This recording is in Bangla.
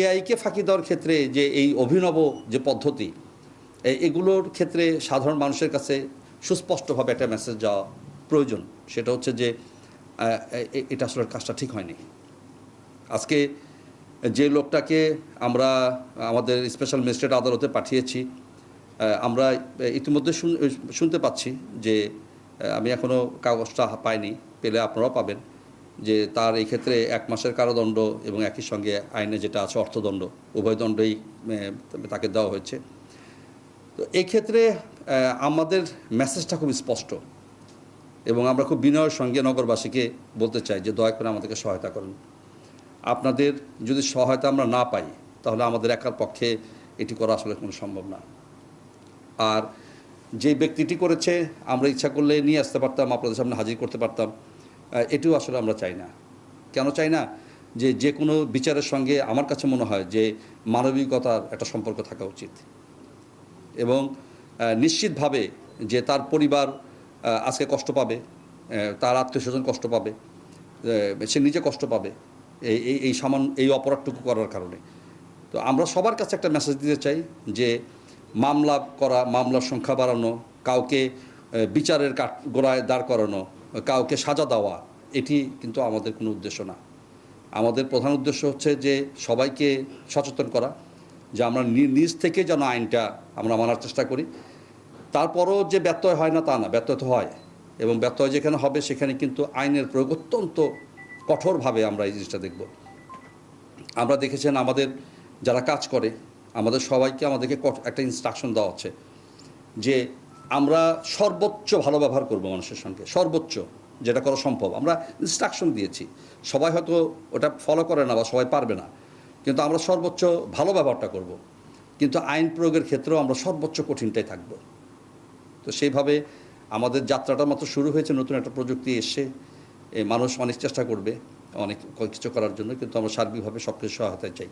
এআইকে ফাঁকি দেওয়ার ক্ষেত্রে যে এই অভিনব যে পদ্ধতি, এগুলোর ক্ষেত্রে সাধারণ মানুষের কাছে সুস্পষ্টভাবে একটা মেসেজ যাওয়া প্রয়োজন। সেটা হচ্ছে যে এটা আসলে কাজটা ঠিক হয়নি। আজকে যে লোকটাকে আমরা আমাদের স্পেশাল ম্যাজিস্ট্রেট আদালতে পাঠিয়েছি, আমরা ইতিমধ্যে শুনতে পাচ্ছি যে, আমি এখনও কাগজটা পাইনি, পেলে আপনারাও পাবেন, যে তার এই ক্ষেত্রে 1 মাসের কারাদণ্ড এবং একই সঙ্গে আইনে যেটা আছে অর্থদণ্ড, উভয় দণ্ডই তাকে দেওয়া হয়েছে। তো এই ক্ষেত্রে আমাদের মেসেজটা খুব স্পষ্ট এবং আমরা খুব বিনয়ের সঙ্গে নগরবাসীকে বলতে চাই যে দয়া করে আমাদেরকে সহায়তা করুন। আপনাদের যদি সহায়তা আমরা না পাই তাহলে আমাদের একার পক্ষে এটি করা আসলে কোনো সম্ভব না। আর যে ব্যক্তিটি করেছে আমরা ইচ্ছা করলে নিয়ে আসতে পারতাম, আপনাদের সামনে হাজির করতে পারতাম, এটিও আসলে আমরা চাই না। কেন চাই না? যে কোনো বিচারের সঙ্গে আমার কাছে মনে হয় যে মানবিকতার একটা সম্পর্ক থাকা উচিত এবং নিশ্চিতভাবে যে তার পরিবার আজকে কষ্ট পাবে, তার আত্মীয়স্বজন কষ্ট পাবে, সে নিজে কষ্ট পাবে এই অপরাধটুকু করার কারণে। তো আমরা সবার কাছে একটা মেসেজ দিতে চাই যে মামলা করা, মামলার সংখ্যা বাড়ানো, কাউকে বিচারের গোড়ায় দাঁড় করানো, কাউকে সাজা দেওয়া, এটি কিন্তু আমাদের কোনো উদ্দেশ্য না। আমাদের প্রধান উদ্দেশ্য হচ্ছে যে সবাইকে সচেতন করা, যে আমরা নিজ থেকে যেন আইনটা আমরা মানার চেষ্টা করি। তারপরও যে ব্যত্যয় হয় না তা না, ব্যত্যয় তো হয়, এবং ব্যত্যয় যেখানে হবে সেখানে কিন্তু আইনের প্রয়োগ অত্যন্ত কঠোরভাবে আমরা এই জিনিসটা দেখব। আমরা দেখেছেন আমাদের যারা কাজ করে আমাদের সবাইকে আমাদেরকে একটা ইনস্ট্রাকশন দেওয়া হচ্ছে যে আমরা সর্বোচ্চ ভালো ব্যবহার করব মানুষের সঙ্গে, সর্বোচ্চ যেটা করা সম্ভব। আমরা ইনস্ট্রাকশন দিয়েছি, সবাই হয়তো ওটা ফলো করে না বা সবাই পারবে না, কিন্তু আমরা সর্বোচ্চ ভালো ব্যবহারটা করব। কিন্তু আইন প্রয়োগের ক্ষেত্রেও আমরা সর্বোচ্চ কঠিনটাই থাকব। তো সেইভাবে আমাদের যাত্রাটা মাত্র শুরু হয়েছে, নতুন একটা প্রযুক্তি এসে মানুষ অনেক চেষ্টা করবে অনেক কিছু করার জন্য, কিন্তু আমরা সার্বিকভাবে সব কিছু সহায়তা চাই।